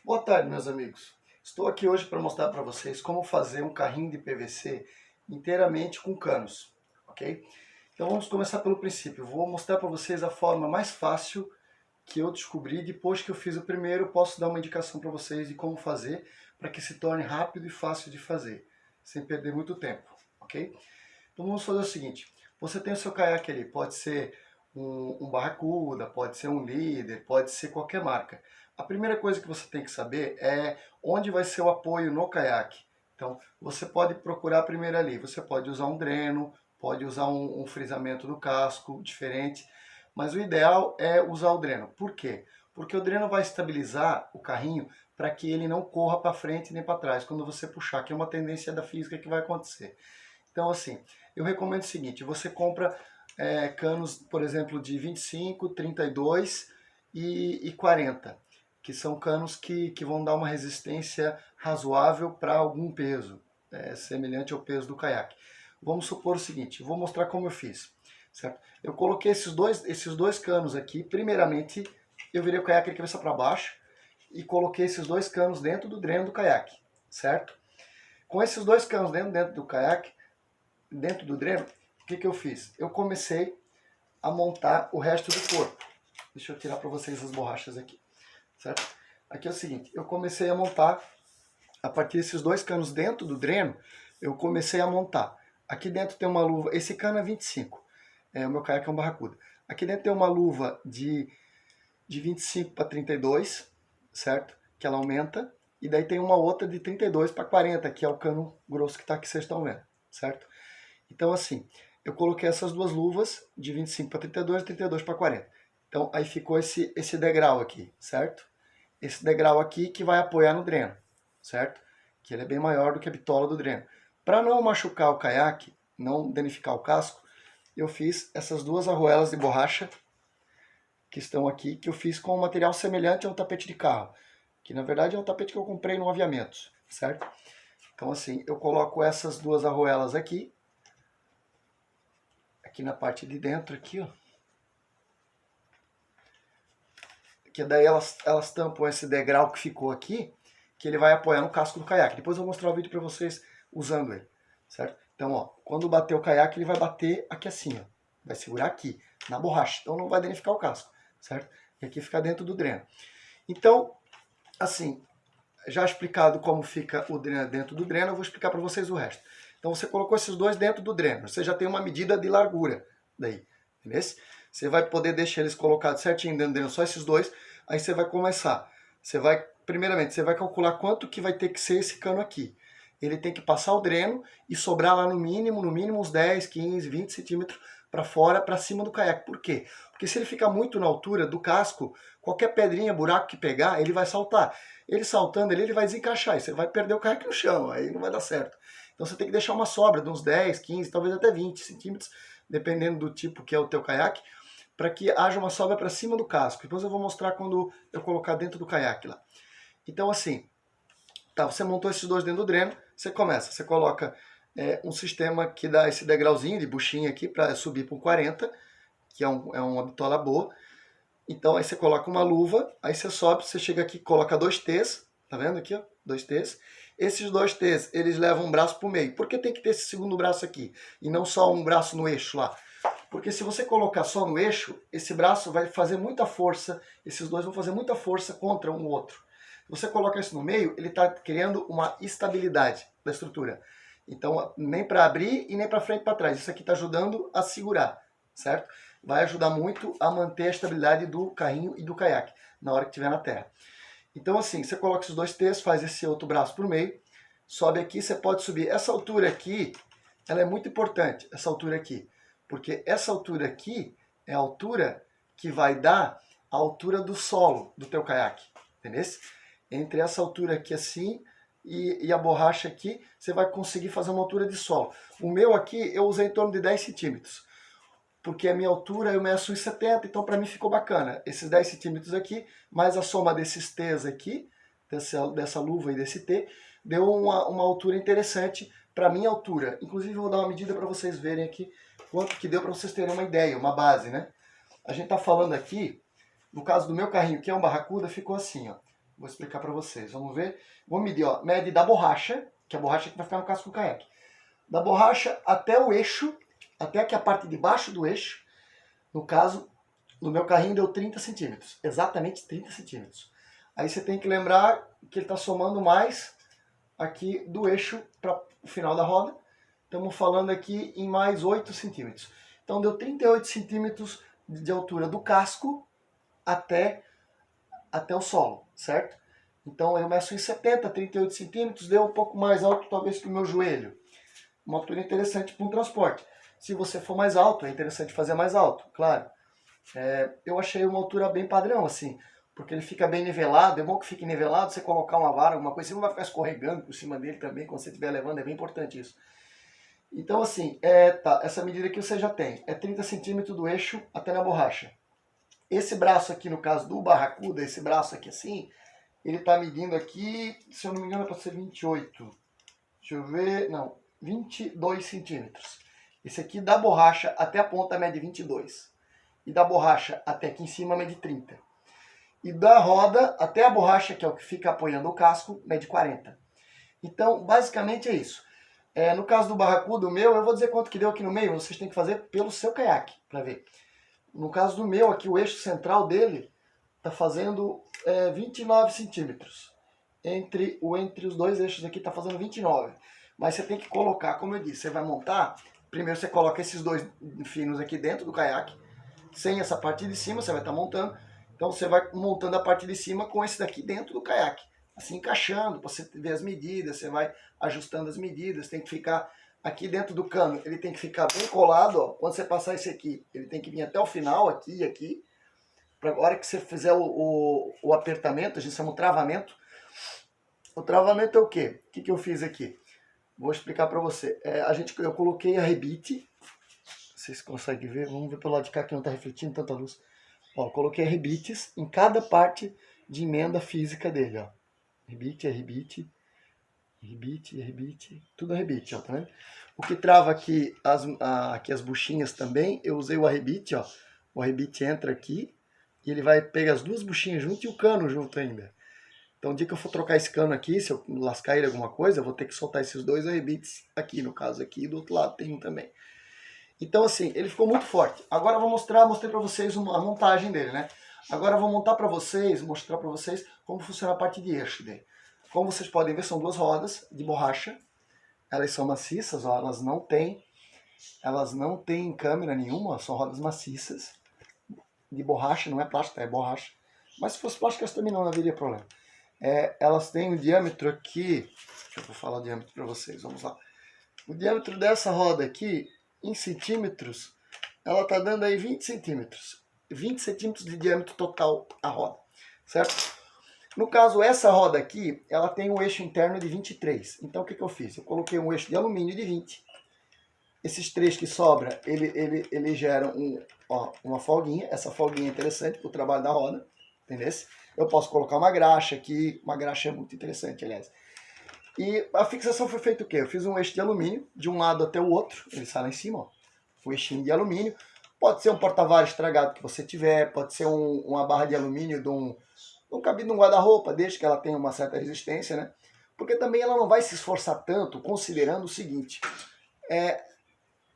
Boa tarde, meus amigos. Estou aqui hoje para mostrar para vocês como fazer um carrinho de PVC inteiramente com canos, ok? Então vamos começar pelo princípio. Vou mostrar para vocês a forma mais fácil que eu descobri. Depois que eu fiz o primeiro, posso dar uma indicação para vocês de como fazer para que se torne rápido e fácil de fazer, sem perder muito tempo, ok? Então vamos fazer o seguinte. Você tem o seu caiaque ali, pode ser um Barracuda, pode ser um Líder, pode ser qualquer marca. A primeira coisa que você tem que saber é onde vai ser o apoio no caiaque. Então, você pode procurar primeiro ali. Você pode usar um dreno, pode usar um frisamento do casco diferente, mas o ideal é usar o dreno. Por quê? Porque o dreno vai estabilizar o carrinho para que ele não corra para frente nem para trás quando você puxar, que é uma tendência da física que vai acontecer. Então, assim, eu recomendo o seguinte: você compra canos, por exemplo, de 25, 32 e 40, que são canos que vão dar uma resistência razoável para algum peso, semelhante ao peso do caiaque. Vamos supor o seguinte, vou mostrar como eu fiz. Certo? Eu coloquei esses dois canos aqui. Primeiramente, eu virei o caiaque de cabeça para baixo e coloquei esses dois canos dentro do dreno do caiaque, certo? Com esses dois canos dentro do caiaque, dentro do dreno, o que eu fiz? Eu comecei a montar o resto do corpo. Deixa eu tirar para vocês as borrachas aqui, certo? Aqui é o seguinte, eu comecei a montar, a partir desses dois canos dentro do dreno, eu comecei a montar. Aqui dentro tem uma luva, esse cano é 25, o meu caiaque é um Barracuda. Aqui dentro tem uma luva de 25 para 32, certo? Que ela aumenta. E daí tem uma outra de 32 para 40, que é o cano grosso que está aqui, vocês estão vendo, certo? Então, assim, eu coloquei essas duas luvas de 25 para 32 e 32 para 40. Então, aí ficou esse degrau aqui, certo? Esse degrau aqui que vai apoiar no dreno, certo? Que ele é bem maior do que a bitola do dreno. Para não machucar o caiaque, não danificar o casco, eu fiz essas duas arruelas de borracha que estão aqui, que eu fiz com um material semelhante ao tapete de carro, que na verdade é um tapete que eu comprei no Aviamentos, certo? Então, assim, eu coloco essas duas arruelas aqui na parte de dentro, aqui, ó. Que daí elas tampam esse degrau que ficou aqui, que ele vai apoiar no casco do caiaque. Depois eu vou mostrar o vídeo para vocês usando ele, certo? Então, ó, quando bater o caiaque, ele vai bater aqui assim, ó. Vai segurar aqui, na borracha. Então não vai danificar o casco, certo? E aqui fica dentro do dreno. Então, assim, já explicado como fica o dreno dentro do dreno, eu vou explicar para vocês o resto. Então você colocou esses dois dentro do dreno, você já tem uma medida de largura daí, entendeu? Você vai poder deixar eles colocados certinho dentro do dreno, só esses dois, aí você vai começar. Primeiramente, você vai calcular quanto que vai ter que ser esse cano aqui. Ele tem que passar o dreno e sobrar lá no mínimo uns 10, 15, 20 centímetros para fora, para cima do caiaque. Por quê? Porque se ele ficar muito na altura do casco, qualquer pedrinha, buraco que pegar, ele vai saltar. Ele saltando ele vai desencaixar e você vai perder o caiaque no chão, aí não vai dar certo. Então você tem que deixar uma sobra de uns 10, 15, talvez até 20 centímetros, dependendo do tipo que é o teu caiaque, para que haja uma sobra para cima do casco. Depois eu vou mostrar quando eu colocar dentro do caiaque lá. Então assim, tá, você montou esses dois dentro do dreno, você coloca um sistema que dá esse degrauzinho de buchinha aqui para subir para um 40, que é uma bitola boa. Então aí você coloca uma luva, aí você sobe, você chega aqui, coloca 2 T's, tá vendo aqui, ó? 2 T's. Esses 2 T's, eles levam um braço pro meio. Por que tem que ter esse segundo braço aqui? E não só um braço no eixo lá? Porque se você colocar só no eixo, esse braço vai fazer muita força, esses dois vão fazer muita força contra um outro. Se você coloca isso no meio, ele está criando uma estabilidade da estrutura. Então, nem para abrir e nem para frente e para trás. Isso aqui está ajudando a segurar, certo? Vai ajudar muito a manter a estabilidade do carrinho e do caiaque na hora que estiver na terra. Então assim, você coloca esses 2 T's, faz esse outro braço por meio, sobe aqui, você pode subir. Essa altura aqui, ela é muito importante, essa altura aqui, porque essa altura aqui é a altura que vai dar a altura do solo do teu caiaque, entendeu? Entre essa altura aqui assim e a borracha aqui, você vai conseguir fazer uma altura de solo. O meu aqui, eu usei em torno de 10 centímetros. Porque a minha altura eu meço 1,70, então para mim ficou bacana. Esses 10 centímetros aqui, mais a soma desses T's aqui, dessa luva e desse T, deu uma altura interessante para minha altura. Inclusive eu vou dar uma medida para vocês verem aqui quanto que deu para vocês terem uma ideia, uma base, né? A gente está falando aqui, no caso do meu carrinho, que é um Barracuda, ficou assim, ó. Vou explicar para vocês. Vamos ver. Vou medir, ó. Mede da borracha, que é a borracha que vai ficar no casco do caiaque. Da borracha até o eixo, até aqui a parte de baixo do eixo. No caso, no meu carrinho deu 30 centímetros. Exatamente 30 centímetros. Aí você tem que lembrar que ele está somando mais aqui do eixo para o final da roda. Estamos falando aqui em mais 8 centímetros. Então deu 38 centímetros de altura do casco até o solo, certo? Então eu meço em 70, 38 centímetros, deu um pouco mais alto talvez que o meu joelho. Uma altura interessante para um transporte. Se você for mais alto, é interessante fazer mais alto, claro. Eu achei uma altura bem padrão, assim, porque ele fica bem nivelado. É bom que fique nivelado, você colocar uma vara, alguma coisa, você não vai ficar escorregando por cima dele também, quando você estiver levando, é bem importante isso. Então assim, tá, essa medida aqui você já tem, é 30 centímetros do eixo até na borracha. Esse braço aqui, no caso do Barracuda, esse braço aqui assim, ele está medindo aqui, se eu não me engano, é para ser 28. Deixa eu ver, não, 22 centímetros. Esse aqui da borracha até a ponta mede 22. E da borracha até aqui em cima mede 30. E da roda até a borracha, que é o que fica apoiando o casco, mede 40. Então, basicamente é isso. No caso do Barracuda, o meu, eu vou dizer quanto que deu aqui no meio, vocês têm que fazer pelo seu caiaque, para ver. No caso do meu, aqui o eixo central dele está fazendo 29 centímetros. Entre os dois eixos aqui está fazendo 29. Mas você tem que colocar, como eu disse, você vai montar, primeiro você coloca esses dois finos aqui dentro do caiaque, sem essa parte de cima, você vai estar montando. Então você vai montando a parte de cima com esse daqui dentro do caiaque. Assim encaixando, para você ver as medidas, você vai ajustando as medidas, tem que ficar aqui dentro do cano, ele tem que ficar bem colado, ó. Quando você passar esse aqui, ele tem que vir até o final, aqui e aqui. Para a hora que você fizer o apertamento, a gente chama o travamento. O travamento é o quê? O que eu fiz aqui? Vou explicar para você. Eu coloquei a rebite. Vocês conseguem ver? Vamos ver pelo lado de cá que não está refletindo tanta luz. Ó, coloquei rebites em cada parte de emenda física dele, ó. Rebite, rebite, tudo é rebite, ó, tá vendo? O que trava aqui aqui as buchinhas também, eu usei o arrebite, ó. O arrebite entra aqui e ele vai pegar as duas buchinhas junto e o cano junto ainda. Então, o dia que eu for trocar esse cano aqui, se eu lascar ele alguma coisa, eu vou ter que soltar esses dois arrebites aqui, no caso aqui, e do outro lado tem um também. Então, assim, ele ficou muito forte. Agora eu vou mostrei para vocês a montagem dele, né? Agora eu vou mostrar para vocês como funciona a parte de eixo dele. Como vocês podem ver, são duas rodas de borracha. Elas são maciças, ó, elas não têm câmera nenhuma, são rodas maciças. De borracha, não é plástico, é borracha. Mas se fosse plástico, também não haveria problema. Elas têm um diâmetro aqui, deixa eu falar o diâmetro para vocês, vamos lá. O diâmetro dessa roda aqui, em centímetros, ela está dando aí 20 centímetros. 20 centímetros de diâmetro total a roda, certo? No caso, essa roda aqui, ela tem um eixo interno de 23. Então, o que eu fiz? Eu coloquei um eixo de alumínio de 20. Esses três que sobra, ele gera uma folguinha. Essa folguinha é interessante para o trabalho da roda, entendeu? Eu posso colocar uma graxa aqui. Uma graxa é muito interessante, aliás. E a fixação foi feita o quê? Eu fiz um eixo de alumínio, de um lado até o outro. Ele sai lá em cima, ó. Um eixinho de alumínio. Pode ser um porta-varas estragado que você tiver. Pode ser uma barra de alumínio de um cabido de um guarda-roupa, desde que ela tenha uma certa resistência, né? Porque também ela não vai se esforçar tanto, considerando o seguinte.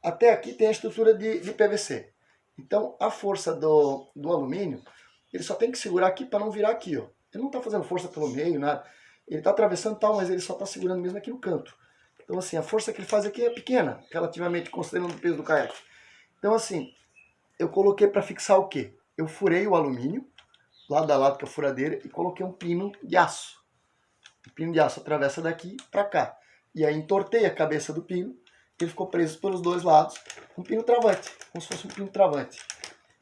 Até aqui tem a estrutura de PVC. Então, a força do alumínio, ele só tem que segurar aqui para não virar aqui, ó. Ele não está fazendo força pelo meio, nada. Ele está atravessando tal, mas ele só está segurando mesmo aqui no canto. Então, assim, a força que ele faz aqui é pequena, relativamente, considerando o peso do caiaque. Então, assim, eu coloquei para fixar o quê? Eu furei o alumínio, lado a lado com a furadeira, e coloquei um pino de aço. O pino de aço atravessa daqui para cá. E aí entortei a cabeça do pino, ele ficou preso pelos dois lados, um pino travante, como se fosse um pino travante.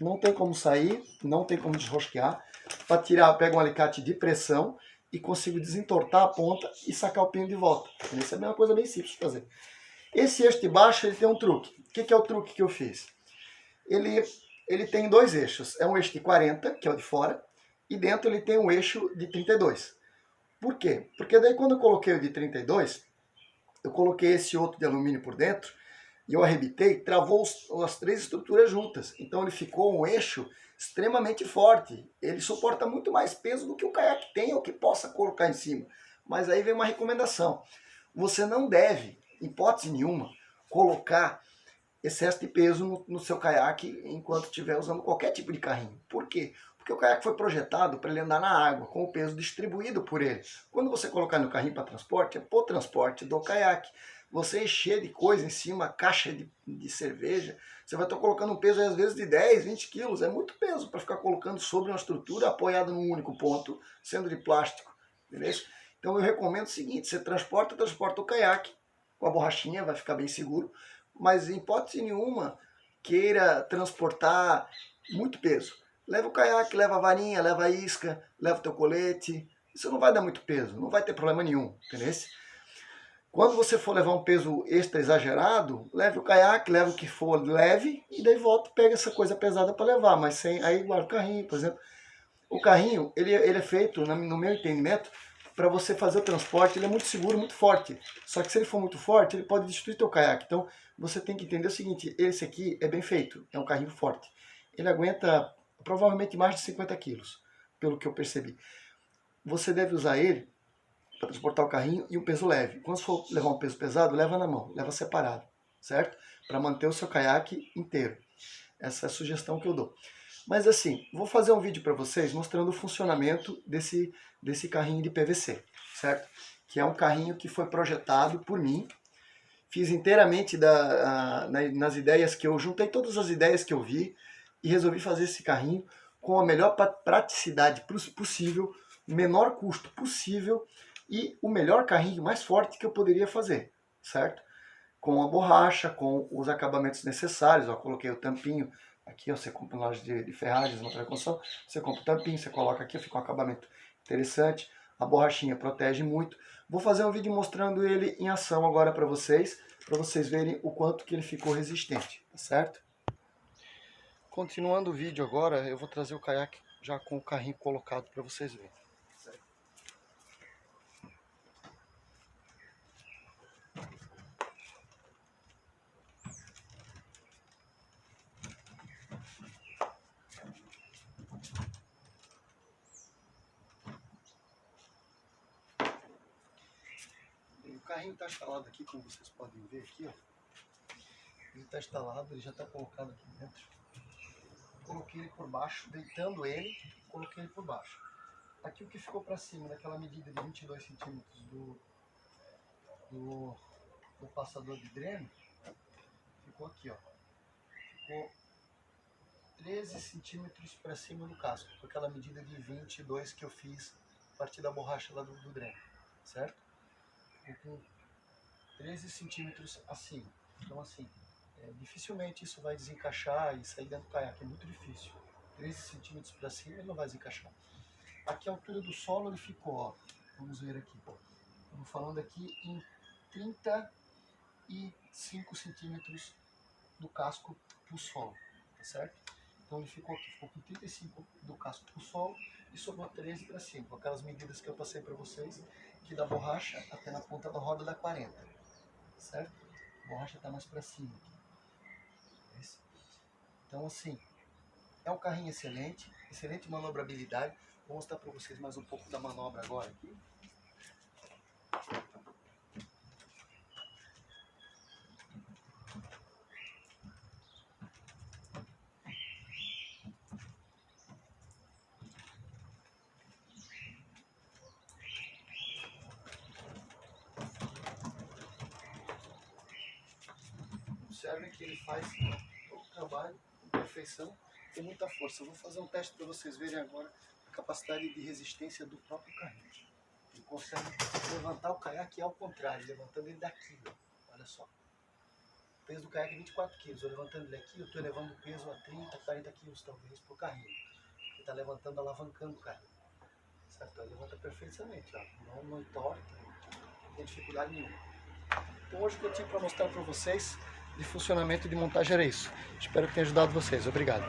Não tem como sair, não tem como desrosquear. Para tirar, eu pego um alicate de pressão e consigo desentortar a ponta e sacar o pino de volta. Isso é uma coisa bem simples de fazer. Esse eixo de baixo, ele tem um truque. O que é o truque que eu fiz? Ele tem dois eixos. É um eixo de 40, que é o de fora, e dentro ele tem um eixo de 32. Por quê? Porque daí quando eu coloquei o de 32, eu coloquei esse outro de alumínio por dentro, e eu arrebitei, travou as três estruturas juntas. Então ele ficou um eixo extremamente forte. Ele suporta muito mais peso do que o caiaque tem ou que possa colocar em cima. Mas aí vem uma recomendação. Você não deve, em hipótese nenhuma, colocar excesso de peso no seu caiaque enquanto estiver usando qualquer tipo de carrinho. Por quê? Porque o caiaque foi projetado para ele andar na água, com o peso distribuído por ele. Quando você colocar no carrinho para transporte, é para o transporte do caiaque. Você encher de coisa em cima, caixa de cerveja, você vai estar colocando um peso às vezes de 10, 20 quilos. É muito peso para ficar colocando sobre uma estrutura apoiada num único ponto, sendo de plástico. Beleza? Então eu recomendo o seguinte, você transporta o caiaque com a borrachinha, vai ficar bem seguro, mas em hipótese nenhuma queira transportar muito peso. Leva o caiaque, leva a varinha, leva a isca, leva o teu colete. Isso não vai dar muito peso, não vai ter problema nenhum, entendeu? Quando você for levar um peso extra exagerado, leve o caiaque, leve o que for leve e daí volta e pega essa coisa pesada para levar, mas sem aí guarda o carrinho, por exemplo. O carrinho, ele é feito, no meu entendimento, para você fazer o transporte, ele é muito seguro, muito forte. Só que se ele for muito forte, ele pode destruir teu caiaque. Então, você tem que entender o seguinte, esse aqui é bem feito, é um carrinho forte. Ele aguenta provavelmente mais de 50 quilos, pelo que eu percebi. Você deve usar ele para transportar o carrinho e um peso leve. Quando for levar um peso pesado, leva na mão, leva separado, certo? Para manter o seu caiaque inteiro. Essa é a sugestão que eu dou. Mas assim, vou fazer um vídeo para vocês mostrando o funcionamento desse carrinho de PVC, certo? Que é um carrinho que foi projetado por mim. Fiz inteiramente nas ideias que eu juntei, todas as ideias que eu vi e resolvi fazer esse carrinho com a melhor praticidade possível, o menor custo possível e o melhor carrinho mais forte que eu poderia fazer, certo? Com a borracha, com os acabamentos necessários. Eu coloquei o tampinho aqui, ó, você compra em loja de ferragens, material de construção, você compra o tampinho, você coloca aqui, fica um acabamento interessante. A borrachinha protege muito. Vou fazer um vídeo mostrando ele em ação agora para vocês verem o quanto que ele ficou resistente, tá certo? Continuando o vídeo agora, eu vou trazer o caiaque já com o carrinho colocado para vocês verem. O carrinho está instalado aqui, como vocês podem ver aqui, ó. Ele está instalado, ele já está colocado aqui dentro. Coloquei ele por baixo, deitando ele, coloquei ele por baixo. Aqui o que ficou para cima, naquela medida de 22 centímetros do passador de dreno, ficou aqui, ó. Ficou 13 centímetros para cima do casco, com aquela medida de 22 que eu fiz a partir da borracha lá do dreno, certo? Ficou com 13 centímetros acima. Então assim, dificilmente isso vai desencaixar e sair dentro do caiaque, é muito difícil. 13 centímetros para cima ele não vai desencaixar. Aqui a altura do solo ele ficou, ó, vamos ver aqui, estamos falando aqui em 35 centímetros do casco para o solo, tá certo? Então ele ficou aqui, ficou com 35 do casco para o solo e sobrou 13 para cima, com aquelas medidas que eu passei para vocês, que da borracha até na ponta da roda dá 40, certo? A borracha está mais para cima aqui. Então assim, é um carrinho excelente, excelente manobrabilidade. Vou mostrar para vocês mais um pouco da manobra agora aqui. Observem que ele faz todo o trabalho com perfeição, com muita força. Eu vou fazer um teste para vocês verem agora a capacidade de resistência do próprio carrinho. Ele consegue levantar o caiaque ao contrário, levantando ele daqui, ó. Olha só. O peso do caiaque é 24 kg. Eu levantando ele aqui, eu estou elevando o peso a 30, 40 kg talvez para o carrinho. Ele está levantando, alavancando o carrinho. Certo? Ele levanta perfeitamente, ó. Não entorta, não tem dificuldade nenhuma. Então hoje o que eu tinha para mostrar para vocês de funcionamento e de montagem era isso. Espero que tenha ajudado vocês. Obrigado.